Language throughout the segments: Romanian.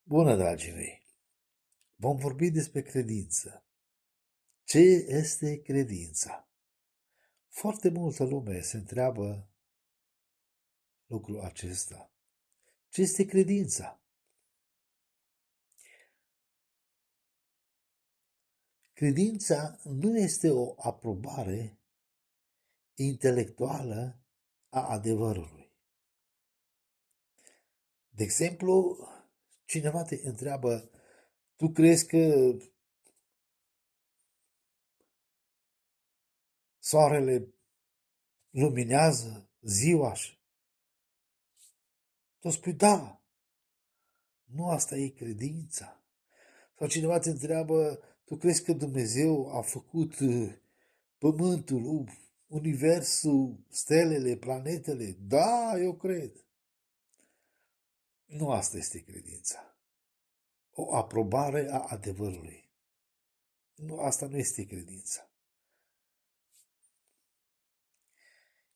Bună, dragii mei! Vom vorbi despre credință. Ce este credința? Foarte multă lume se întreabă lucrul acesta. Ce este credința? Credința nu este o aprobare intelectuală a adevărului. De exemplu, cineva te întreabă, tu crezi că soarele luminează ziua? Tu spui, da, nu asta e credința. Sau cineva te întreabă, tu crezi că Dumnezeu a făcut pământul, universul, stelele, planetele? Da, eu cred. Nu asta este credința. O aprobare a adevărului. Nu, asta nu este credința.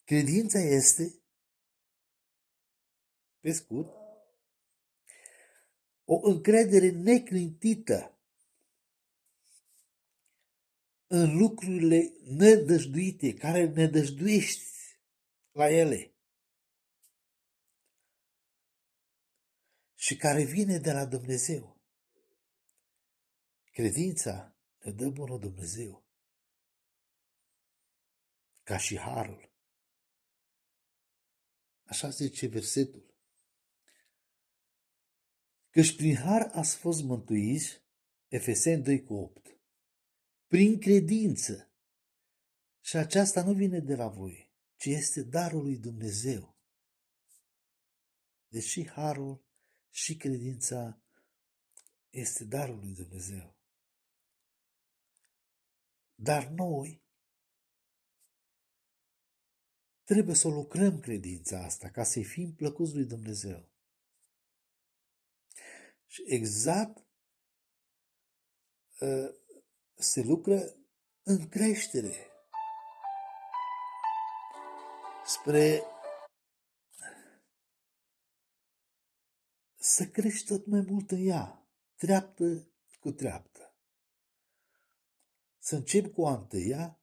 Credința este, pe scurt, o încredere neclintită în lucrurile nedăjduite, care nedăjduiești la ele și care vine de la Dumnezeu. Credința ne dă bunul Dumnezeu, ca și harul. Așa zice versetul. Căci prin har ați fost mântuiți, Efeseni 2:8, prin credință. Și aceasta nu vine de la voi, ci este darul lui Dumnezeu. Deci și harul și credința este darul lui Dumnezeu. Dar noi trebuie să lucrăm credința asta ca să-i fim plăcuți lui Dumnezeu. Și exact se lucră în creștere spre să crești tot mai mult în ea, treaptă cu treaptă. Să începi cu a întâia,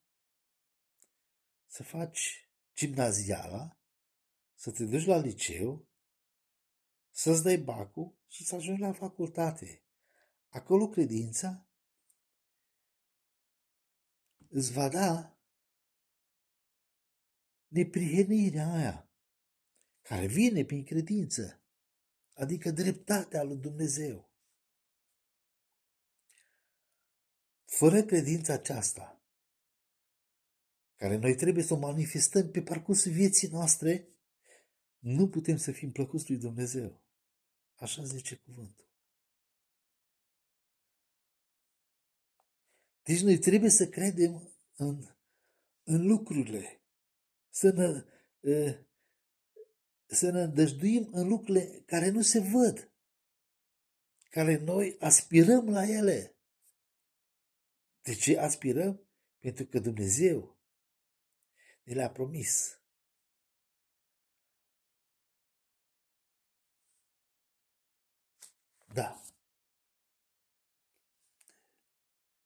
să faci gimnaziala, să te duci la liceu, să-ți dai bacul și să ajungi la facultate. Acolo credința îți va da neprihănirea aia care vine prin credință, adică dreptatea lui Dumnezeu. Fără credința aceasta, care noi trebuie să o manifestăm pe parcursul vieții noastre, nu putem să fim plăcuți lui Dumnezeu. Așa zice cuvântul. Deci noi trebuie să credem în lucrurile, să ne îndăjduim în lucrurile care nu se văd, care noi aspirăm la ele. De ce aspirăm? Pentru că Dumnezeu ne le-a promis. Da.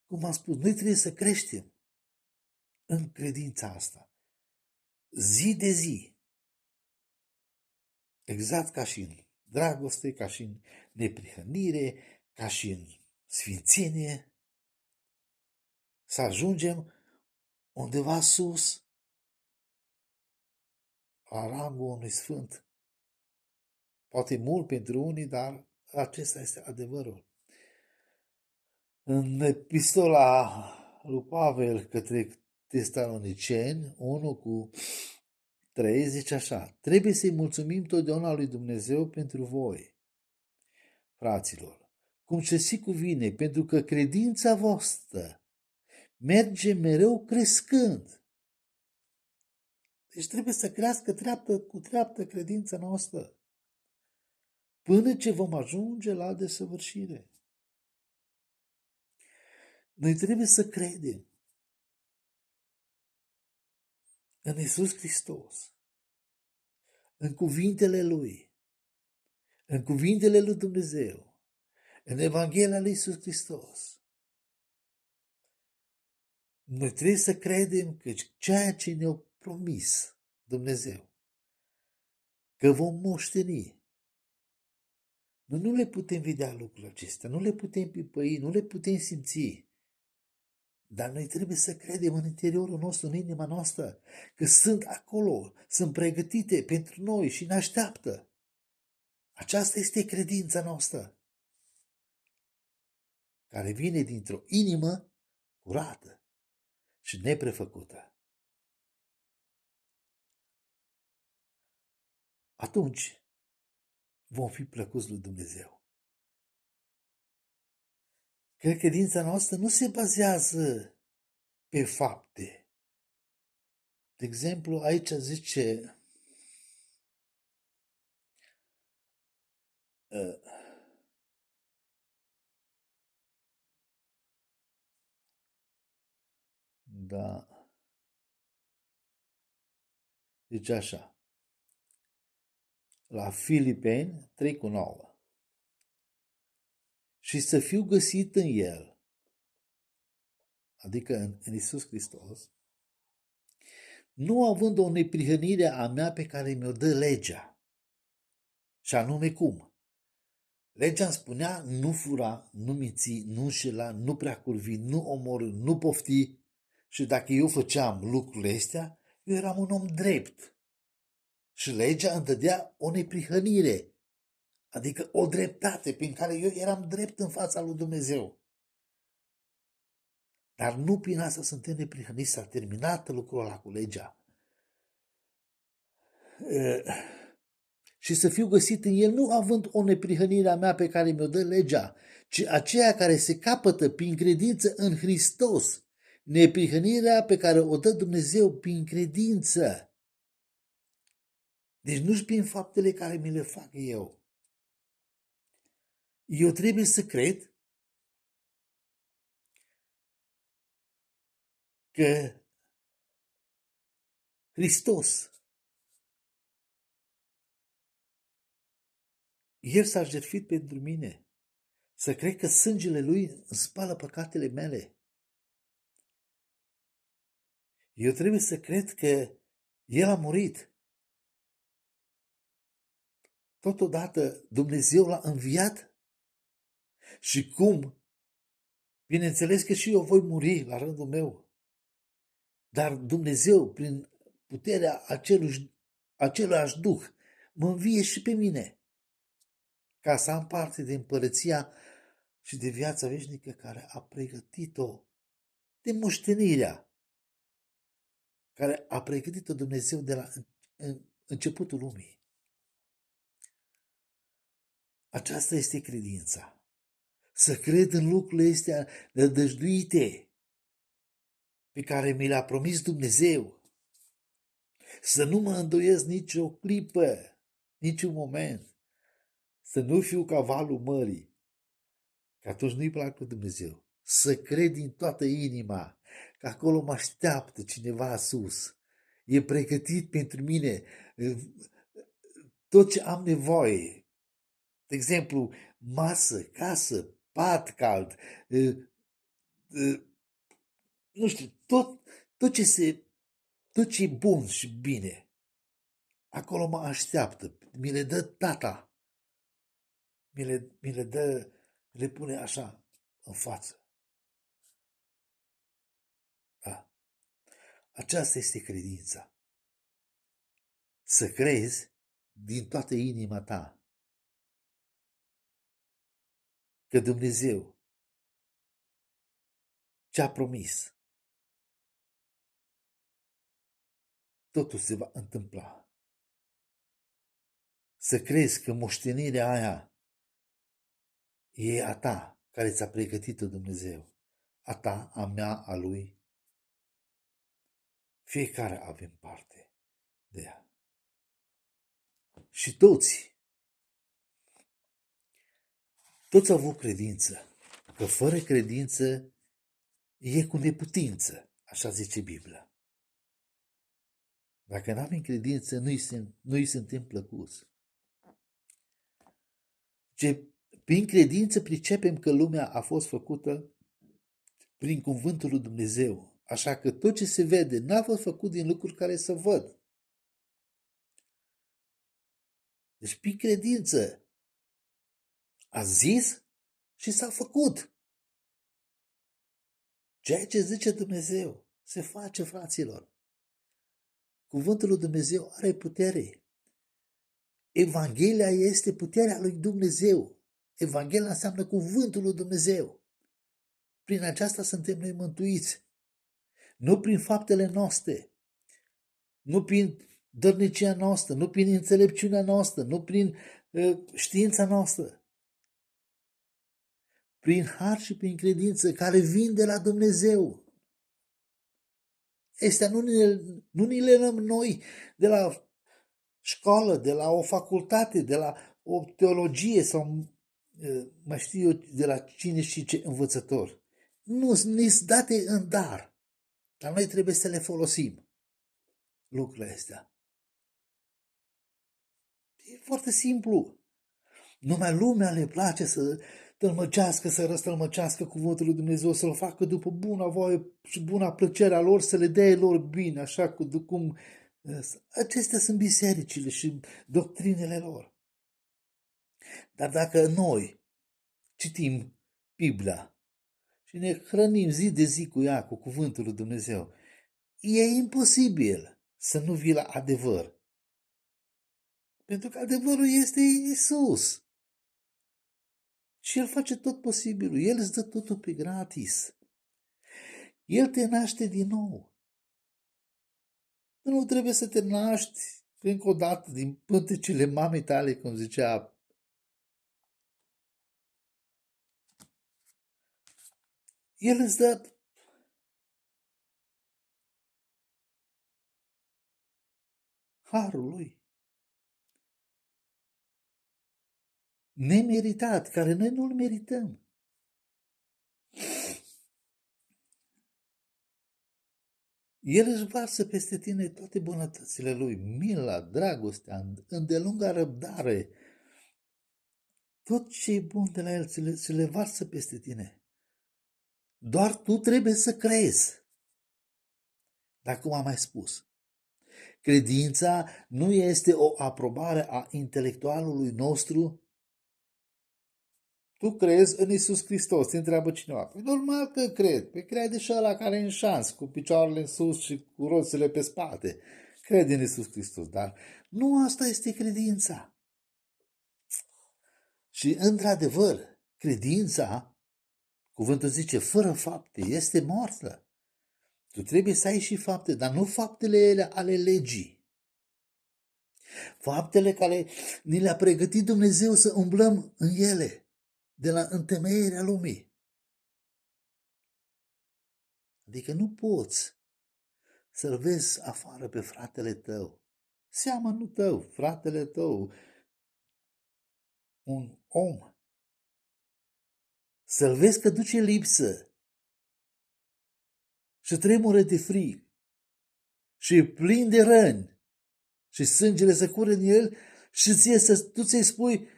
Cum am spus, noi trebuie să creștem în credința asta. Zi de zi. Exact ca și în dragoste, ca și în neprihănire, ca și în sfințenie. Să ajungem undeva sus, la rangul unui sfânt. Poate mult pentru unii, dar acesta este adevărul. În epistola lui Pavel către Tesaloniceni, 1:3, zice așa: trebuie să-i mulțumim totdeauna lui Dumnezeu pentru voi, fraților, cum se și cuvine, pentru că credința voastră merge mereu crescând. Deci trebuie să crească treaptă cu treaptă credința noastră, până ce vom ajunge la desăvârșire. Noi trebuie să credem în Iisus Hristos, în cuvintele Lui, în cuvintele lui Dumnezeu, în Evanghelia lui Iisus Hristos. Noi trebuie să credem că ceea ce ne-a promis Dumnezeu, că vom moșteni, noi nu le putem vedea lucrurile acestea, nu le putem pipăi, nu le putem simți, dar noi trebuie să credem în interiorul nostru, în inima noastră, că sunt acolo, sunt pregătite pentru noi și ne așteaptă. Aceasta este credința noastră, care vine dintr-o inimă curată și neprefăcută. Atunci vom fi plăcuți lui Dumnezeu. Că credința noastră nu se bazează pe fapte. De exemplu, aici zice da, zice așa, la Filipeni 3:9. Și să fiu găsit în El, adică în Iisus Hristos, nu având o neprihănire a mea pe care mi-o dă legea. Și anume cum? Legea îmi spunea nu fura, nu minți, nu înșela, nu prea curvi, nu omorâ, nu pofti. Și dacă eu făceam lucrurile astea, eu eram un om drept. Și legea îmi dădea o neprihănire, adică o dreptate prin care eu eram drept în fața lui Dumnezeu. Dar nu prin asta suntem neprihăniți, s-a terminat lucrul ăla cu legea. Și să fiu găsit în El, nu având o neprihănire a mea pe care mi-o dă legea, ci aceea care se capătă prin credință în Hristos, neprihănirea pe care o dă Dumnezeu prin credință. Deci nu-și prin faptele care mi le fac eu. Eu trebuie să cred că Hristos, El s-a jertfit pentru mine. Să cred că sângele Lui îmi spală păcatele mele. Eu trebuie să cred că El a murit. Totodată Dumnezeu l-a înviat și cum? Bineînțeles că și eu voi muri la rândul meu. Dar Dumnezeu, prin puterea aceluiași Duh, mă învie și pe mine ca să am parte de împărăția și de viața veșnică care a pregătit-o, de moștenirea care a pregătit-o Dumnezeu de la începutul lumii. Aceasta este credința. Să cred în lucrurile astea nădăjduite pe care mi le-a promis Dumnezeu. Să nu mă îndoiesc nicio clipă, niciun moment. Să nu fiu ca valul mării, că atunci nu-i plac lui Dumnezeu. Să cred din toată inima că acolo mă așteaptă cineva sus. E pregătit pentru mine tot ce am nevoie. De exemplu, masă, casă, pat cald, nu știu, tot ce e bun și bine. Acolo mă așteaptă. Mi le dă tata. Mi le dă, le pune așa în față. Da. Aceasta este credința. Să crezi din toată inima ta că Dumnezeu ce-a promis, totul se va întâmpla. Să crezi că moștenirea aia e a ta, care ți-a pregătit-o Dumnezeu. A ta, a mea, a lui. Fiecare avem parte de ea. Și toți au avut credință. Că fără credință e cu neputință, așa zice Biblia. Dacă nu avem credință, nu-i suntem plăcuți. Ce Prin credință pricepem că lumea a fost făcută prin cuvântul lui Dumnezeu. Așa că tot ce se vede n-a fost făcut din lucruri care se văd. Deci prin credință a zis și s-a făcut. Ceea ce zice Dumnezeu se face, fraților. Cuvântul lui Dumnezeu are putere. Evanghelia este puterea lui Dumnezeu. Evanghelia înseamnă cuvântul lui Dumnezeu. Prin aceasta suntem noi mântuiți. Nu prin faptele noastre, nu prin dărnicia noastră, nu prin înțelepciunea noastră, nu prin știința noastră. Prin har și prin credință care vin de la Dumnezeu. Astea nu ni le luăm noi de la școală, de la o facultate, de la o teologie sau mai știu eu de la cine și ce învățător. Nu sunt date în dar, dar noi trebuie să le folosim. Lucrurile astea. E foarte simplu. Numai lumea le place să tălmăcească, să răstălmăcească cuvântul lui Dumnezeu, să-l facă după buna voie și buna plăcere a lor, să le dea lor bine, așa cum acestea sunt bisericile și doctrinele lor. Dar dacă noi citim Biblia și ne hrănim zi de zi cu ea, cu cuvântul lui Dumnezeu, e imposibil să nu vii la adevăr. Pentru că adevărul este Iisus. Și El face tot posibilul. El îți dă totul pe gratis. El te naște din nou. Nu trebuie să te naști încă o dată din pântecele mamei tale, cum zicea. El îți dă harul lui. Nemeritat, care noi nu-l merităm. El își varsă peste tine toate bunătățile lui, mila, dragostea, îndelunga răbdare. Tot ce e bun de la el se le varsă peste tine. Doar tu trebuie să crezi. Dar cum am mai spus, credința nu este o aprobare a intelectualului nostru. Tu crezi în Iisus Hristos, te întreabă cineva. Păi normal că cred. Păi crede și ăla care e în șans, cu picioarele în sus și cu roțile pe spate. Crede în Iisus Hristos, dar nu asta este credința. Și într-adevăr, credința, cuvântul zice, fără fapte, este moartă. Tu trebuie să ai și fapte, dar nu faptele ale legii. Faptele care ni le-a pregătit Dumnezeu să umblăm în ele, de la întemeierea lumii. Adică nu poți să-l vezi afară pe fratele tău, seamănul tău, fratele tău, un om, să-l vezi că duce lipsă și tremură de frig și e plin de răni și sângele să cură din el și tu ți-i spui,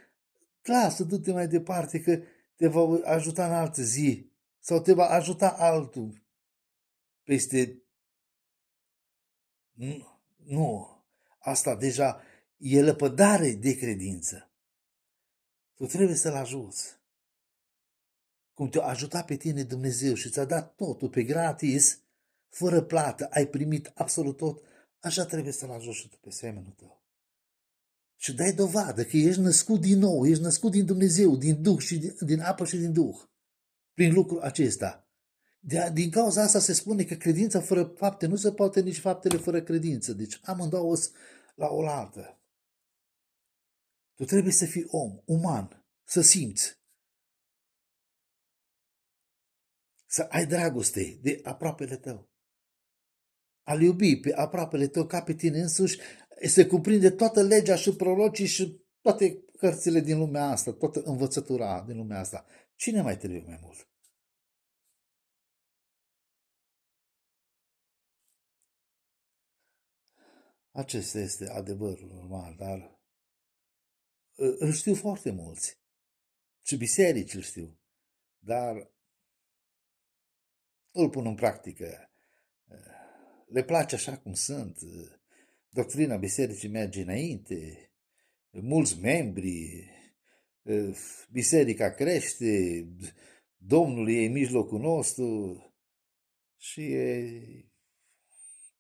lasă, du-te mai departe că te va ajuta în altă zi sau te va ajuta altul peste... Nu, asta deja e lăpădare de credință. Tu trebuie să-l ajuți. Cum te-a ajutat pe tine Dumnezeu și ți-a dat totul pe gratis, fără plată, ai primit absolut tot, așa trebuie să-l ajuți și tu pe semenul tău. Și dai dovadă că ești născut din nou, ești născut din Dumnezeu, din Duh și din apă și din Duh. Prin lucrul acesta. Din cauza asta se spune că credința fără fapte nu se poate nici faptele fără credință. Deci amândouă la oaltă. Tu trebuie să fii om, uman, să simți, să ai dragoste de aproapele tău. A-l iubi pe aproapele tău ca pe tine însuși se cuprinde toată legea și prorocii și toate cărțile din lumea asta, toată învățătura din lumea asta. Cine mai trebuie mai mult? Acesta este adevărul normal, dar îl știu foarte mulți. și biserici îl știu, dar îl pun în practică. Le place așa cum sunt. Doctrina bisericii merge înainte, mulți membri, biserica crește, Domnul e în mijlocul nostru și e,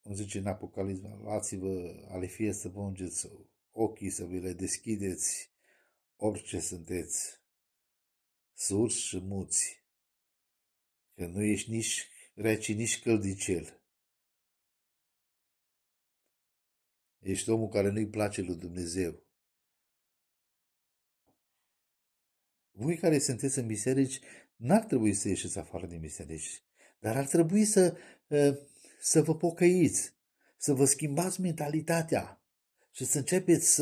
cum zice în Apocalipsa, luați-vă ale fie să vă ungeți ochii, să vi le deschideți orice sunteți, surzi și muți, că nu ești nici rece, nici căldicel. Ești omul care nu-i place lui Dumnezeu. Voi care sunteți în biserici, n-ar trebui să ieșiți afară din biserici, dar ar trebui să vă pocăiți, să vă schimbați mentalitatea și să începeți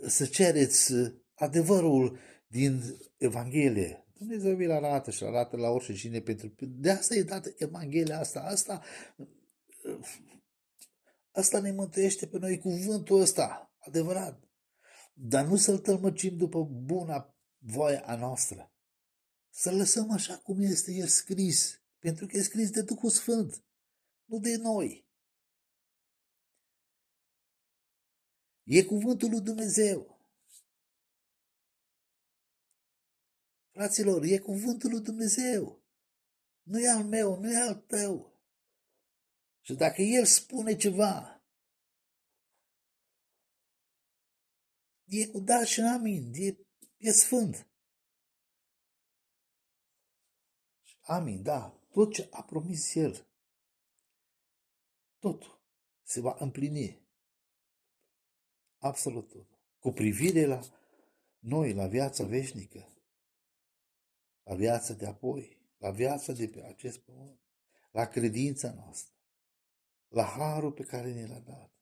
să cereți adevărul din Evanghelie. Dumnezeu vi-l arată și arată la orice cine, pentru de asta e dată Evanghelia asta ne mântuiește pe noi, cuvântul ăsta, adevărat. Dar nu să-l tălmăcim după buna voie a noastră. Să-l lăsăm așa cum este el scris, pentru că e scris de Duhul Sfânt, nu de noi. E cuvântul lui Dumnezeu. Fraților, e cuvântul lui Dumnezeu. Nu e al meu, nu e al tău. Și dacă el spune ceva, e cu da și amin, e sfânt. Amin, da, tot ce a promis el, tot se va împlini. Absolut tot. Cu privire la noi, la viața veșnică, la viața de apoi, la viața de pe acest pământ, la credința noastră, la harul pe care ne l-a dat.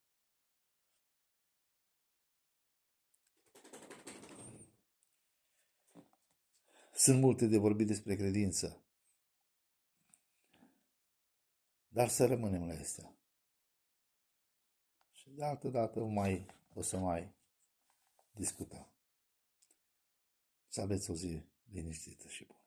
Sunt multe de vorbit despre credință, dar să rămânem la astea. Și de altă dată o să mai discutăm. Să aveți o zi liniștită și bună.